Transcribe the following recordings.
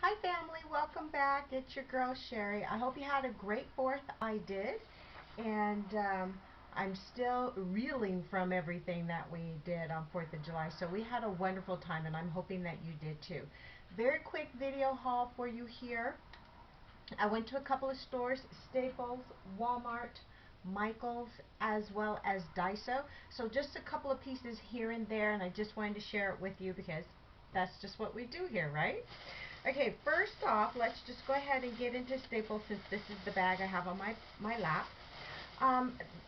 Hi family, welcome back. It's your girl Sherry. I hope you had a great 4th. I did. And I'm still reeling from everything that we did on 4th of July. So we had a wonderful time and I'm hoping that you did too. Very quick video haul for you here. I went to a couple of stores, Staples, Walmart, Michael's, as well as Daiso. So just a couple of pieces here and there, and I just wanted to share it with you because that's just what we do here, right? Okay, first off, let's just go ahead and get into Staples since this is the bag I have on my lap.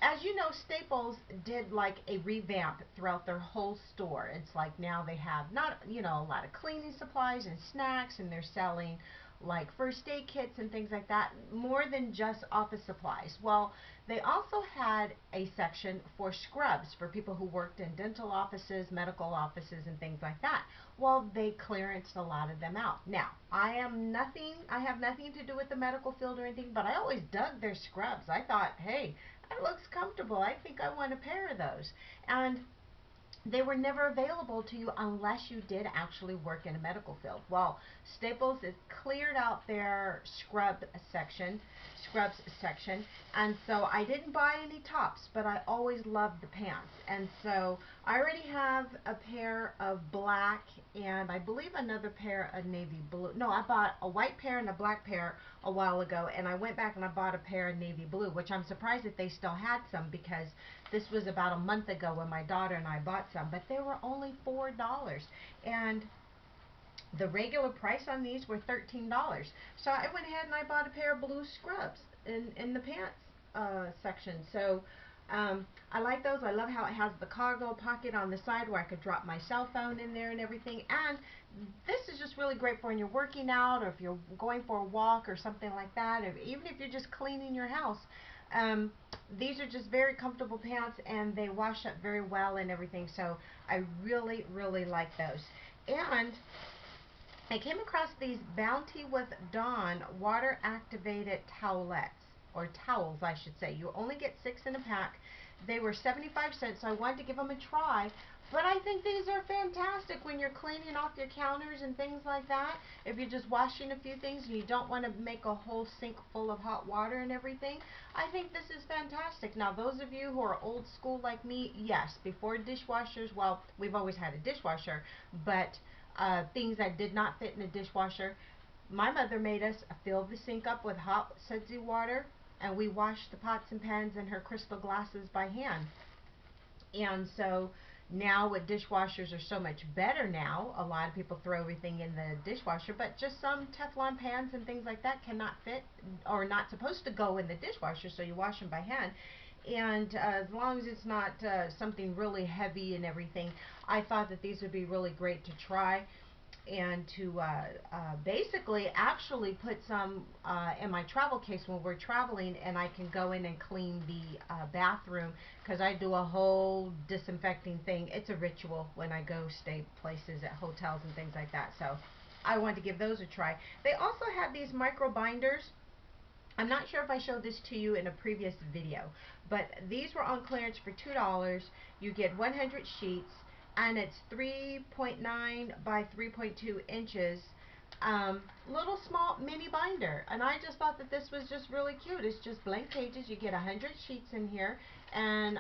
As you know, Staples did like a revamp throughout their whole store. It's like now they have not, a lot of cleaning supplies and snacks, and they're selling like first aid kits and things like that, more than just office supplies. Well, they also had a section for scrubs for people who worked in dental offices, medical offices, and things like that. Well, they clearanced a lot of them out. Now, I have nothing to do with the medical field or anything, but I always dug their scrubs. I thought, hey, that looks comfortable. I think I want a pair of those. And they were never available to you unless you did actually work in a medical field. Well, Staples has cleared out their scrubs section, and so I didn't buy any tops, but I always loved the pants. And so I already have a pair of black and I believe another pair of navy blue. No, I bought a white pair and a black pair a while ago, and I went back and I bought a pair of navy blue, which I'm surprised that they still had some because this was about a month ago when my daughter and I bought some, but they were only $4. And the regular price on these were $13. So I went ahead and I bought a pair of blue scrubs in the pants section. So I like those. I love how it has the cargo pocket on the side where I could drop my cell phone in there and everything. And this is just really great for when you're working out or if you're going for a walk or something like that, or even if you're just cleaning your house. These are just very comfortable pants and they wash up very well and everything. So I really, really like those. And I came across these Bounty with Dawn water activated towelettes, or towels I should say. You only get 6 in a pack. They were 75 cents, so I wanted to give them a try. But I think these are fantastic when you're cleaning off your counters and things like that. If you're just washing a few things and you don't want to make a whole sink full of hot water and everything, I think this is fantastic. Now, those of you who are old school like me, yes, before dishwashers, well, we've always had a dishwasher, but things that did not fit in a dishwasher, my mother made us fill the sink up with hot sudsy water, and we washed the pots and pans in her crystal glasses by hand. And so now with dishwashers are so much better now, a lot of people throw everything in the dishwasher, but just some Teflon pans and things like that cannot fit or not supposed to go in the dishwasher, so you wash them by hand. And as long as it's not something really heavy and everything, I thought that these would be really great to try and to basically actually put some in my travel case when we're traveling, and I can go in and clean the bathroom because I do a whole disinfecting thing. It's a ritual when I go stay places at hotels and things like that. So I want to give those a try. They also have these micro binders. I'm not sure if I showed this to you in a previous video, but these were on clearance for $2. You get 100 sheets, and it's 3.9 by 3.2 inches. Little small mini binder, and I just thought that this was just really cute. It's just blank pages. You get 100 sheets in here, and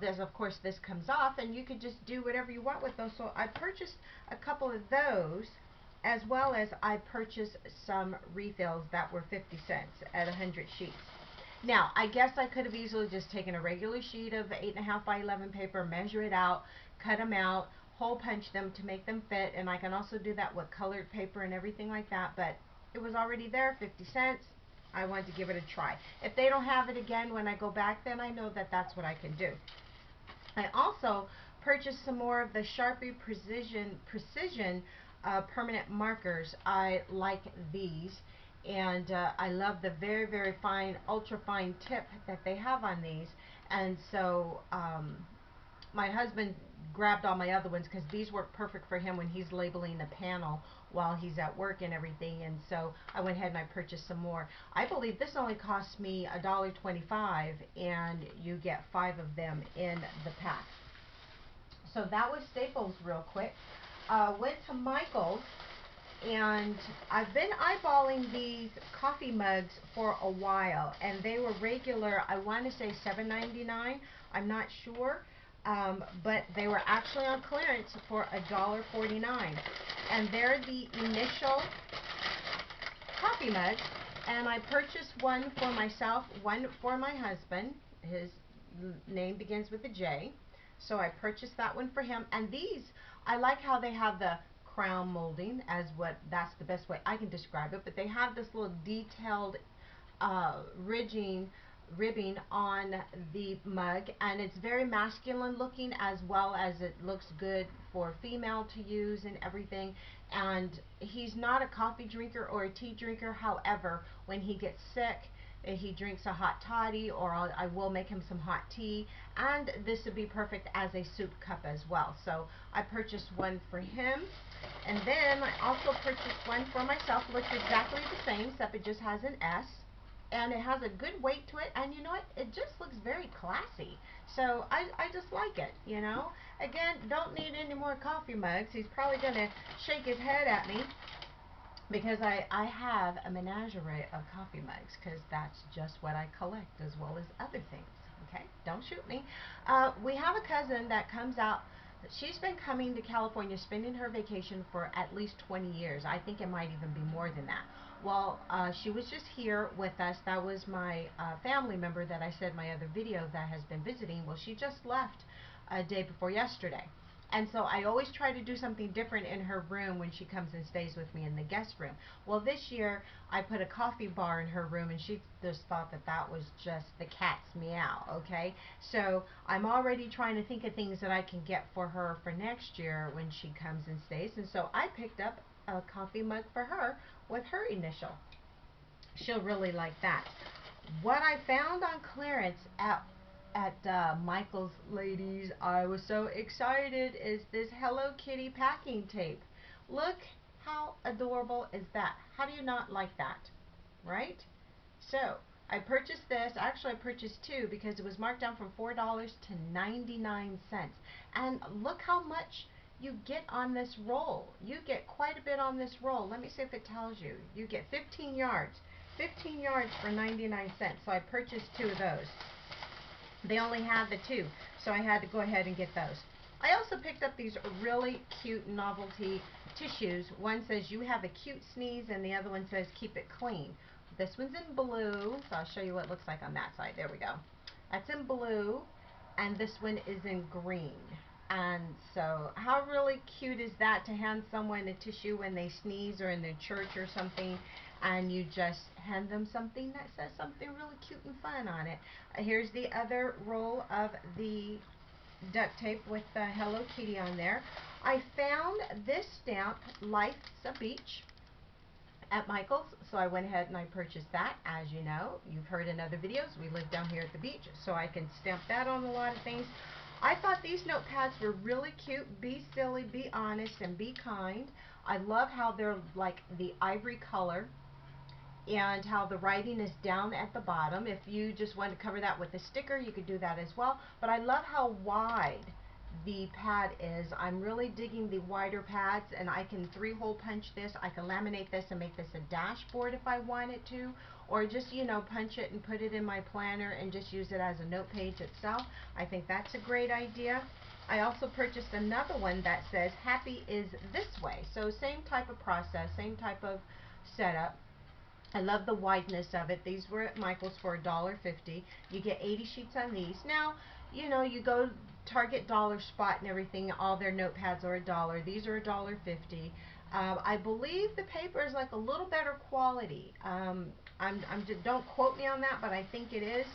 this, of course, this comes off, and you could just do whatever you want with those. So I purchased a couple of those, as well as I purchased some refills that were 50 cents at 100 sheets. Now, I guess I could have easily just taken a regular sheet of 8.5 by 11 paper, measure it out, cut them out, hole punch them to make them fit, and I can also do that with colored paper and everything like that, but it was already there, 50 cents. I wanted to give it a try. If they don't have it again when I go back, then I know that that's what I can do. I also purchased some more of the Sharpie Precision permanent markers. I like these, and I love the very, very fine, ultra fine tip that they have on these. And so my husband grabbed all my other ones because these work perfect for him when he's labeling a panel while he's at work and everything. And so I went ahead and I purchased some more. I believe this only cost me $1.25, and you get 5 of them in the pack. So that was Staples real quick. Went to Michael's, And I've been eyeballing these coffee mugs for a while, and they were regular, I want to say $7.99. I'm not sure. But they were actually on clearance for $1.49. And they're the initial coffee mugs. And I purchased one for myself, one for my husband. His name begins with a J. So I purchased that one for him. And these, I like how they have the crown molding, that's the best way I can describe it. But they have this little detailed ribbing on the mug, and it's very masculine looking, as well as it looks good for female to use and everything. And he's not a coffee drinker or a tea drinker. However, when he gets sick, he drinks a hot toddy, or I will make him some hot tea, and this would be perfect as a soup cup as well. So I purchased one for him, and then I also purchased one for myself. Looks exactly the same, except it just has an S, and it has a good weight to it, and you know what, it just looks very classy. So I just like it, you know. Again, don't need any more coffee mugs. He's probably gonna shake his head at me because I have a menagerie of coffee mugs, because that's just what I collect, as well as other things. Okay, don't shoot me. We have a cousin that comes out. She's been coming to California, spending her vacation for at least 20 years. I think it might even be more than that. Well, she was just here with us. That was my family member that I said in my other video that has been visiting. Well, she just left a day before yesterday. And so I always try to do something different in her room when she comes and stays with me in the guest room. Well, this year I put a coffee bar in her room, and she just thought that that was just the cat's meow, okay? So I'm already trying to think of things that I can get for her for next year when she comes and stays. And so I picked up a coffee mug for her with her initial. She'll really like that. What I found on clearance at Michael's, ladies, I was so excited, is this Hello Kitty packing tape. Look how adorable is that. How do you not like that, right? So I purchased this. Actually, I purchased two because it was marked down from $4 to 99¢. And look how much you get on this roll. You get quite a bit on this roll. Let me see if it tells you. You get 15 yards. 15 yards for 99¢. So I purchased two of those. They only had the two, so I had to go ahead and get those. I also picked up these really cute novelty tissues. One says you have a cute sneeze, and the other one says keep it clean. This one's in blue, so I'll show you what it looks like on that side. There we go. That's in blue, and this one is in green. And so how really cute is that, to hand someone a tissue when they sneeze or in their church or something, and you just hand them something that says something really cute and fun on it. Here's the other roll of the duct tape with the Hello Kitty on there. I found this stamp, Life's a Beach, at Michael's, so I went ahead and I purchased that. As you know, you've heard in other videos, we live down here at the beach, so I can stamp that on a lot of things. I thought these notepads were really cute. Be silly, be honest, and be kind. I love how they're like the ivory color, and how the writing is down at the bottom. If you just want to cover that with a sticker, you could do that as well. But I love how wide the pad is. I'm really digging the wider pads, and I can 3-hole punch this. I can laminate this and make this a dashboard if I wanted to, or just, you know, punch it and put it in my planner and just use it as a note page itself. I think that's a great idea. I also purchased another one that says happy is this way. So same type of process, same type of setup. I love the wideness of it. These were at Michael's for $1.50. You get 80 sheets on these. Now, you know, you go Target Dollar Spot and everything, all their notepads are $1. These are $1.50. I believe the paper is like a little better quality. Don't quote me on that, but I think it is.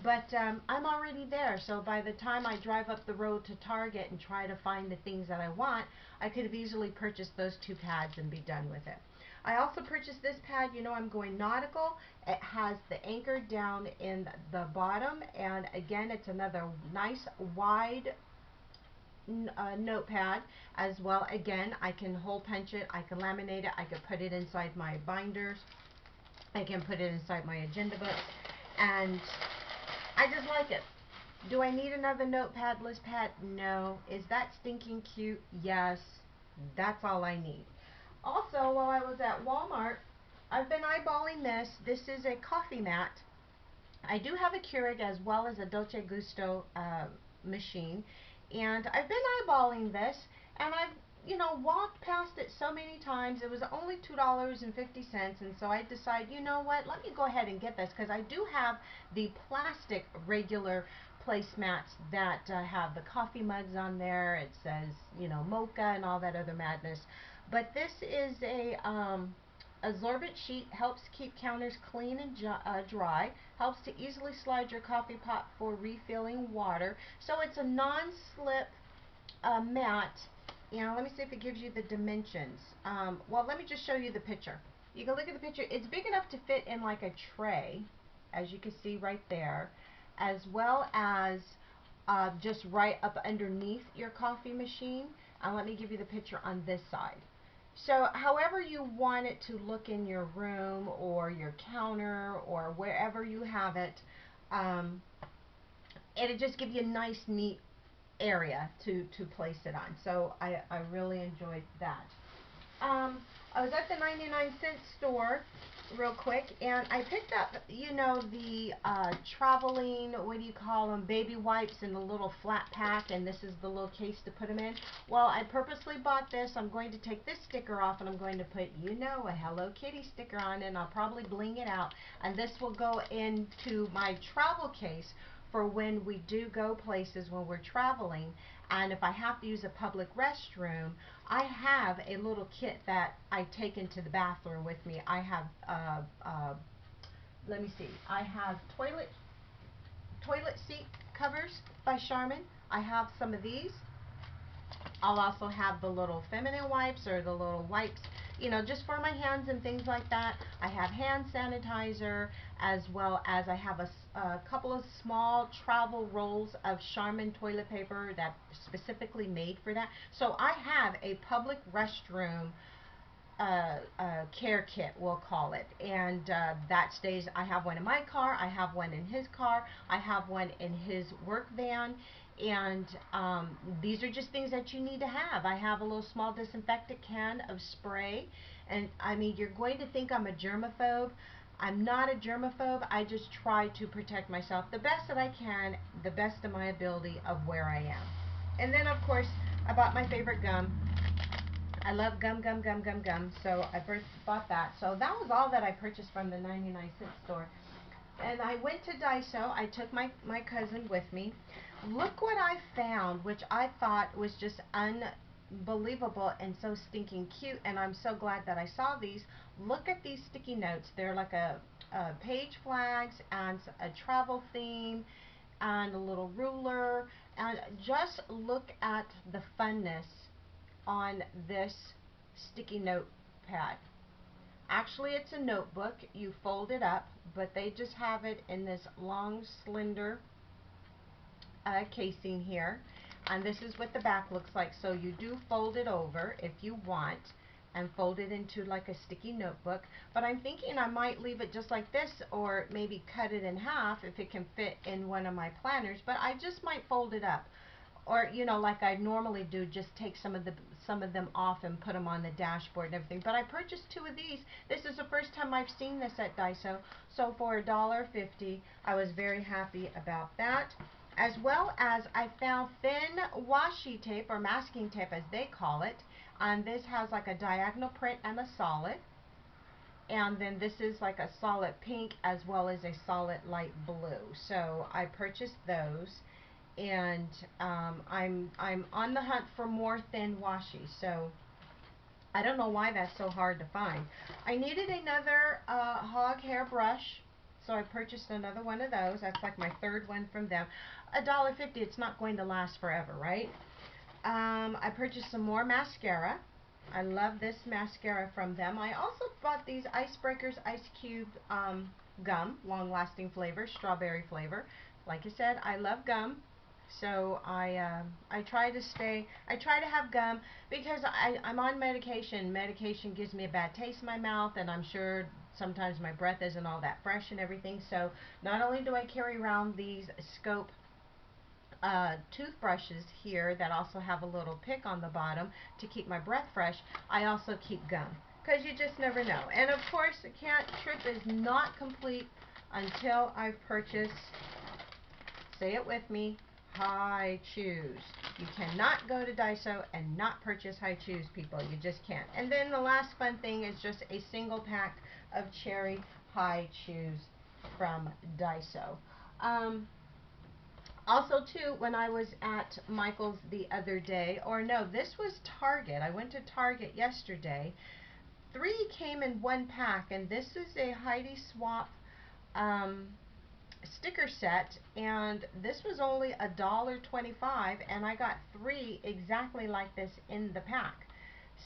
But I'm already there, so by the time I drive up the road to Target and try to find the things that I want, I could have easily purchased those two pads and be done with it. I also purchased this pad. You know, I'm going nautical. It has the anchor down in the bottom, and again, it's another nice wide notepad as well. Again, I can hole punch it, I can laminate it, I can put it inside my binders, I can put it inside my agenda books, and I just like it. Do I need another notepad list pad? No. Is that stinking cute? Yes. That's all I need. Also, while I was at Walmart, I've been eyeballing this. This is a coffee mat. I do have a Keurig as well as a Dolce Gusto machine, and I've been eyeballing this, and I've walked past it so many times. It was only $2.50, and so I decided, you know what, let me go ahead and get this because I do have the plastic regular placemats that have the coffee mugs on there. It says, mocha and all that other madness. But this is a absorbent sheet, helps keep counters clean and dry, helps to easily slide your coffee pot for refilling water. So it's a non-slip mat. And let me see if it gives you the dimensions. Well, let me just show you the picture. You can look at the picture. It's big enough to fit in like a tray, as you can see right there, as well as just right up underneath your coffee machine. And let me give you the picture on this side. So however you want it to look in your room or your counter or wherever you have it, it'll just give you a nice, neat area to place it on. So I really enjoyed that. I was at the 99-cent store real quick, and I picked up, the traveling, what do you call them, baby wipes in the little flat pack, and this is the little case to put them in. Well, I purposely bought this. I'm going to take this sticker off, and I'm going to put, a Hello Kitty sticker on it, and I'll probably bling it out, and this will go into my travel case for when we do go places when we're traveling. And if I have to use a public restroom, I have a little kit that I take into the bathroom with me. I have, let me see, I have toilet seat covers by Charmin. I have some of these. I'll also have the little feminine wipes or the little wipes, just for my hands and things like that. I have hand sanitizer, as well as I have a couple of small travel rolls of Charmin toilet paper that specifically made for that. So I have a public restroom care kit, we'll call it, and that stays. I have one in my car, I have one in his car, I have one in his work van, and these are just things that you need to have. I have a little small disinfectant can of spray, and I mean, you're going to think I'm a germaphobe. I'm not a germaphobe. I just try to protect myself the best that I can, the best of my ability of where I am. And then, of course, I bought my favorite gum. I love gum, gum, gum, gum, gum. So I first bought that. So that was all that I purchased from the 99-cent store. And I went to Daiso. I took my cousin with me. Look what I found, which I thought was just unbelievable and so stinking cute. And I'm so glad that I saw these. Look at these sticky notes. They're like a page flags and a travel theme and a little ruler. And just look at the funness on this sticky notepad. Actually, it's a notebook. You fold it up, but they just have it in this long, slender casing here. And this is what the back looks like. So you do fold it over if you want and fold it into like a sticky notebook. But I'm thinking I might leave it just like this, or maybe cut it in half if it can fit in one of my planners. But I just might fold it up. Or, like I normally do, just take some of them off and put them on the dashboard and everything. But I purchased 2 of these. This is the first time I've seen this at Daiso. So for $1.50, I was very happy about that. As well as I found thin washi tape, or masking tape as they call it. And this has like a diagonal print and a solid. And then this is like a solid pink as well as a solid light blue. So I purchased those. And I'm on the hunt for more thin washi, so I don't know why that's so hard to find. I needed another hog hair brush, so I purchased another one of those. That's like my third one from them. $1.50. It's not going to last forever, right? I purchased some more mascara. I love this mascara from them. I also bought these Icebreakers Ice Cube gum, long-lasting flavor, strawberry flavor. Like I said, I love gum. So I try to have gum because I'm on medication. Medication gives me a bad taste in my mouth, and I'm sure sometimes my breath isn't all that fresh and everything. So not only do I carry around these Scope toothbrushes here that also have a little pick on the bottom to keep my breath fresh. I also keep gum because you just never know. And of course, the trip is not complete until I've purchased, say it with me, high chews. You cannot go to Daiso and not purchase high chews, people. You just can't. And then the last fun thing is just a single pack of cherry high chews from Daiso. Also, too, when I was at Michael's the other day, or no, this was Target. I went to Target yesterday. 3 came in 1 pack, and this is a Heidi Swap sticker set, and this was only $1.25, and I got 3 exactly like this in the pack.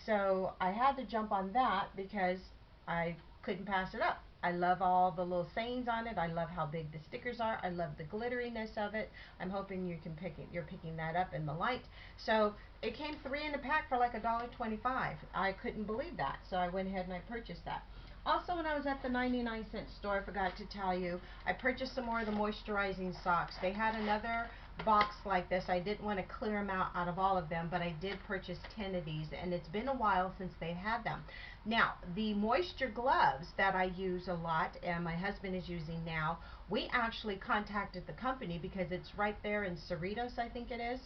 So I had to jump on that because I couldn't pass it up. I love all the little sayings on it. I love how big the stickers are. I love the glitteriness of it. I'm hoping you can pick it. You're picking that up in the light. So it came 3 in a pack for like $1.25. I couldn't believe that. So I went ahead and I purchased that. Also, when I was at the 99-cent store, I forgot to tell you, I purchased some more of the moisturizing socks. They had another box like this. I didn't want to clear them out of all of them, but I did purchase 10 of these, and it's been a while since they had them. Now, the moisture gloves that I use a lot, and my husband is using now, we actually contacted the company because it's right there in Cerritos, I think it is.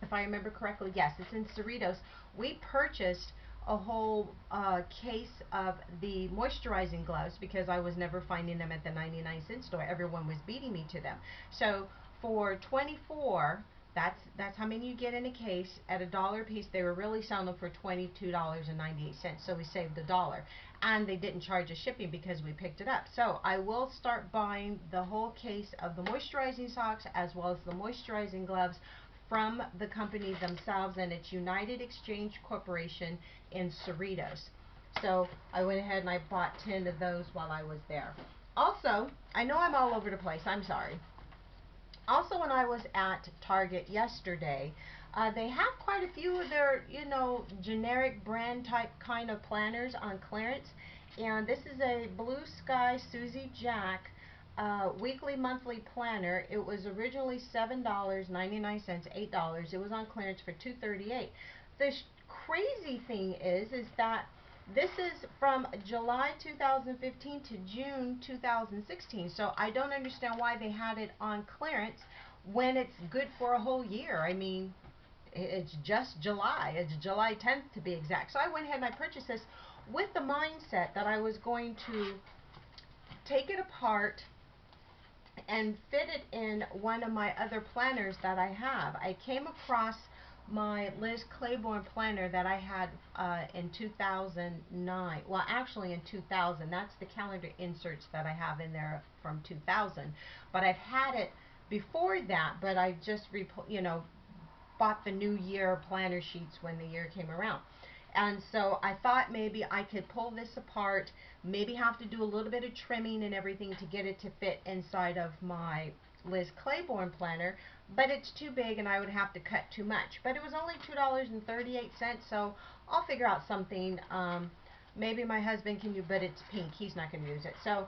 If I remember correctly, yes, it's in Cerritos. We purchased a whole case of the moisturizing gloves because I was never finding them at the 99-cent store. Everyone was beating me to them. So for 24, that's how many you get in a case at $1 a piece. They were really selling them for $22.98. So we saved $1, and they didn't charge us shipping because we picked it up. So I will start buying the whole case of the moisturizing socks as well as the moisturizing gloves from the company themselves, and it's United Exchange Corporation in Cerritos. So I went ahead and I bought 10 of those while I was there. Also, I know I'm all over the place, I'm sorry. Also, when I was at Target yesterday, they have quite a few of their, generic brand type kind of planners on clearance. And this is a Blue Sky Susie Jack weekly monthly planner. It was originally $7.99, $8. It was on clearance for $2.38. The crazy thing is that this is from July 2015 to June 2016. So I don't understand why they had it on clearance when it's good for a whole year. I mean, it's just July. It's July 10th to be exact. So I went ahead and I purchased this with the mindset that I was going to take it apart and fit it in one of my other planners that I have. I came across my Liz Claiborne planner that I had in 2009. Well, actually in 2000. That's the calendar inserts that I have in there from 2000. But I've had it before that, but I just bought the new year planner sheets when the year came around. And so I thought maybe I could pull this apart, maybe have to do a little bit of trimming and everything to get it to fit inside of my Liz Claiborne planner, but it's too big and I would have to cut too much. But it was only $2.38, so I'll figure out something. Maybe my husband can do, but it's pink. He's not going to use it. So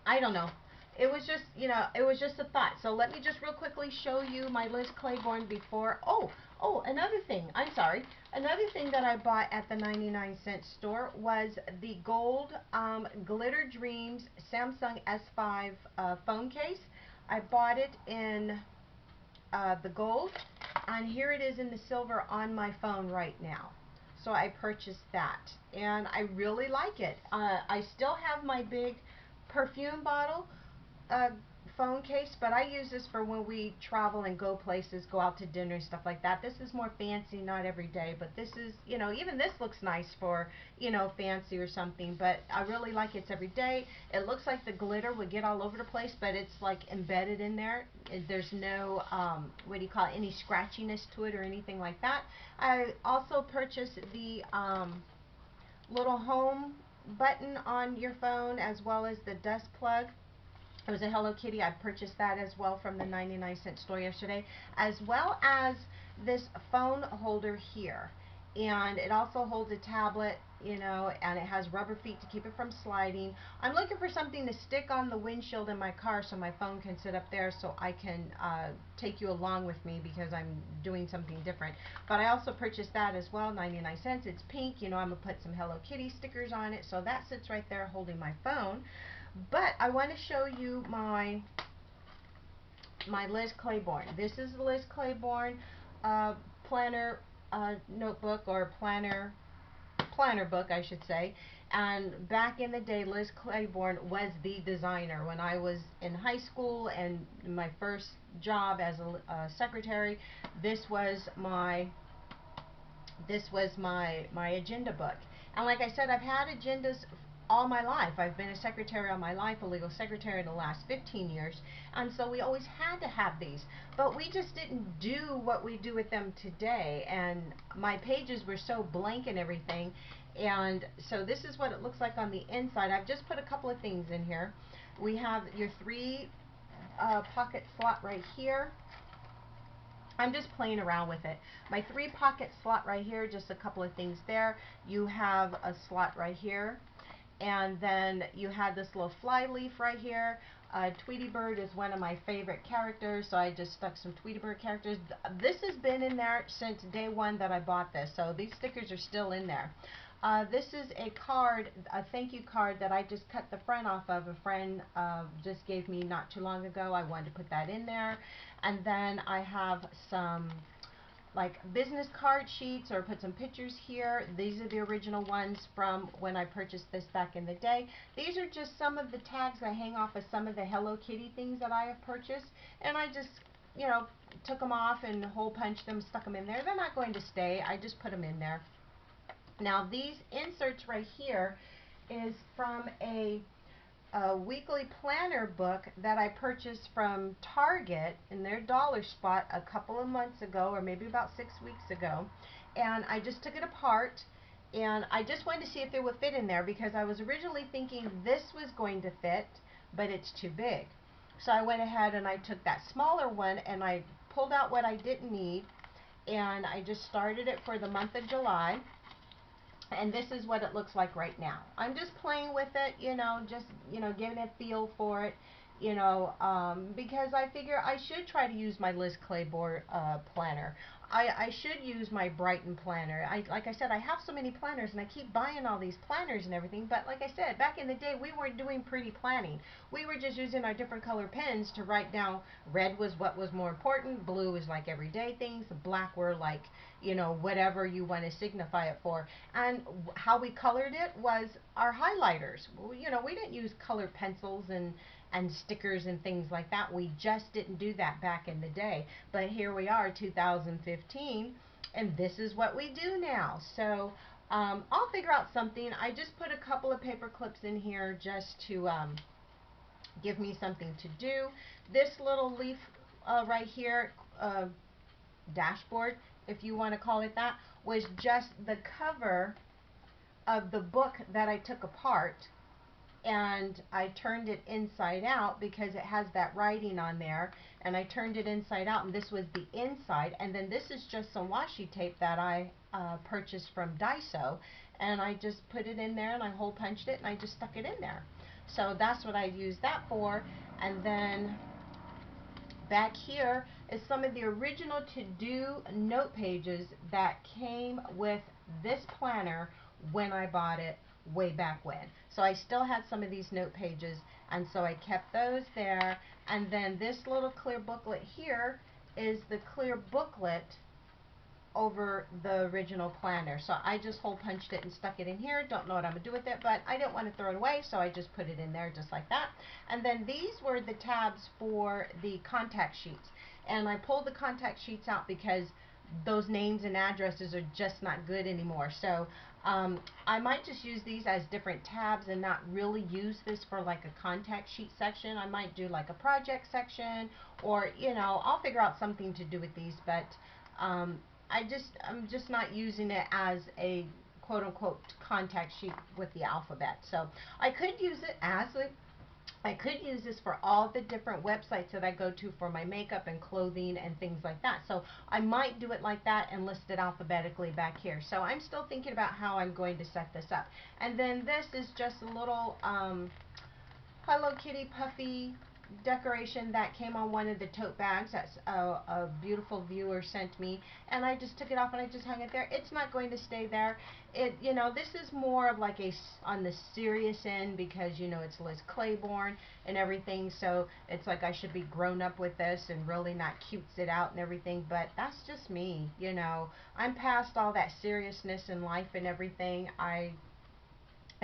I don't know. It was just, it was just a thought. So let me just real quickly show you my Liz Claiborne before. Oh, another thing. I'm sorry. Another thing that I bought at the 99-cent store was the gold Glitter Dreams Samsung S5 phone case. I bought it in the gold, and here it is in the silver on my phone right now. So I purchased that, and I really like it. I still have my big perfume bottle phone case, but I use this for when we travel and go places, go out to dinner and stuff like that. This is more fancy, not every day, but this is, even this looks nice for, fancy or something, but I really like it. It's every day. It looks like the glitter would get all over the place, but it's like embedded in there. There's no, any scratchiness to it or anything like that. I also purchased the little home button on your phone as well as the dust plug. It was a Hello Kitty. I purchased that as well from the 99-cent store yesterday, as well as this phone holder here. and it also holds a tablet, you know, and it has rubber feet to keep it from sliding. I'm looking for something to stick on the windshield in my car so my phone can sit up there so I can take you along with me because I'm doing something different. But I also purchased that as well, 99 cents. It's pink, you know, I'm going to put some Hello Kitty stickers on it, so that sits right there holding my phone. But I want to show you my Liz Claiborne. This is the Liz Claiborne planner notebook, or planner book, I should say. And back in the day, Liz Claiborne was the designer. When I was in high school and my first job as a secretary, this was my my agenda book. And like I said, I've had agendas all my life. I've been a secretary all my life, a legal secretary in the last 15 years, and so we always had to have these, but we just didn't do what we do with them today, and my pages were so blank and everything. And so this is what it looks like on the inside. I've just put a couple of things in here. We have your 3 pocket slot right here. I'm just playing around with it. My 3 pocket slot right here, just a couple of things there. You have a slot right here, and then you have this little fly leaf right here. Tweety Bird is one of my favorite characters, so I just stuck some Tweety Bird characters. This has been in there since day one that I bought this, so these stickers are still in there. This is a card, a thank you card that I just cut the front off of. A friend just gave me not too long ago. I wanted to put that in there. And then I have some like business card sheets, or put some pictures here. These are the original ones from when I purchased this back in the day. These are just some of the tags I hang off of some of the Hello Kitty things that I have purchased, and I just, you know, took them off and hole punched them, stuck them in there. They're not going to stay. I just put them in there. Now these inserts right here is from a weekly planner book that I purchased from Target in their dollar spot a couple of months ago, or maybe about 6 weeks ago. And I just took it apart, and I just wanted to see if they would fit in there, because I was originally thinking this was going to fit, but it's too big. So I went ahead and I took that smaller one and I pulled out what I didn't need, and I just started it for the month of July. And this is what it looks like right now. I'm just playing with it, you know, just, you know, getting a feel for it, you know, because I figure I should try to use my Liz Claiborne planner. I should use my Brighton planner. Like I said, I have so many planners, and I keep buying all these planners and everything, but like I said, back in the day, we weren't doing pretty planning. We were just using our different color pens to write down. Red was what was more important, blue is like everyday things, black were like, you know, whatever you want to signify it for. And how we colored it was our highlighters. You know, we didn't use colored pencils and stickers and things like that. We just didn't do that back in the day. But here we are, 2015, and this is what we do now. So I'll figure out something. I just put a couple of paper clips in here just to give me something to do. This little leaf right here, dashboard, if you want to call it that, was just the cover of the book that I took apart, and I turned it inside out because it has that writing on there, and I turned it inside out, and this was the inside. And then this is just some washi tape that I purchased from Daiso, and I just put it in there and I hole punched it and I just stuck it in there. So that's what I used that for. And then back here is some of the original to-do note pages that came with this planner when I bought it way back when. So I still had some of these note pages, and so I kept those there. And then this little clear booklet here is the clear booklet over the original planner. So I just hole punched it and stuck it in here. Don't know what I'm going to do with it, but I didn't want to throw it away, so I just put it in there just like that. And then these were the tabs for the contact sheets. And I pulled the contact sheets out because those names and addresses are just not good anymore. So I might just use these as different tabs and not really use this for like a contact sheet section. I might do like a project section, or, you know, I'll figure out something to do with these, but I'm just not using it as a quote-unquote contact sheet with the alphabet. So I could use it as I could use this for all the different websites that I go to for my makeup and clothing and things like that. So I might do it like that and list it alphabetically back here. So I'm still thinking about how I'm going to set this up. And then this is just a little Hello Kitty puffy decoration that came on one of the tote bags that a beautiful viewer sent me, and I just took it off and I just hung it there. It's not going to stay there. This is more of like on the serious end, because it's Liz Claiborne and everything, so it's like I should be grown up with this and really not cutes it out and everything, but that's just me. I'm past all that seriousness in life and everything. I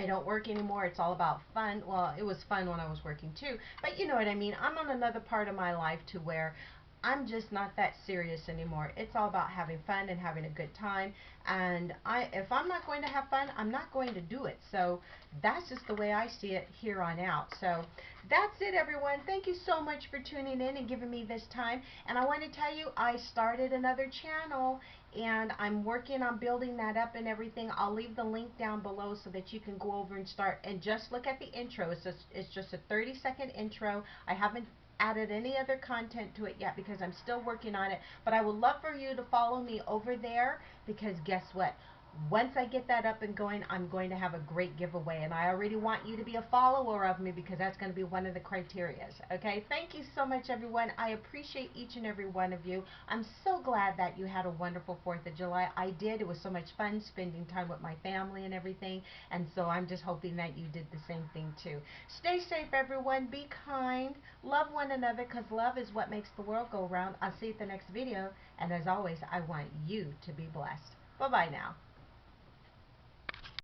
don't work anymore. It's all about fun. Well, it was fun when I was working too, but you know what I mean. I'm on another part of my life to where I'm just not that serious anymore. It's all about having fun and having a good time. And if I'm not going to have fun, I'm not going to do it. So that's just the way I see it here on out. So that's it, everyone. Thank you so much for tuning in and giving me this time. And I want to tell you, I started another channel and I'm working on building that up and everything. I'll leave the link down below so that you can go over and start and just look at the intro. It's just a 30-second intro. I haven't added any other content to it yet because I'm still working on it, but I would love for you to follow me over there, because guess what? Once I get that up and going, I'm going to have a great giveaway, and I already want you to be a follower of me because that's going to be one of the criterias. Okay, thank you so much, everyone. I appreciate each and every one of you. I'm so glad that you had a wonderful 4th of July. I did. It was so much fun spending time with my family and everything, and so I'm just hoping that you did the same thing too. Stay safe, everyone. Be kind. Love one another, because love is what makes the world go round. I'll see you at the next video, and as always, I want you to be blessed. Bye-bye now.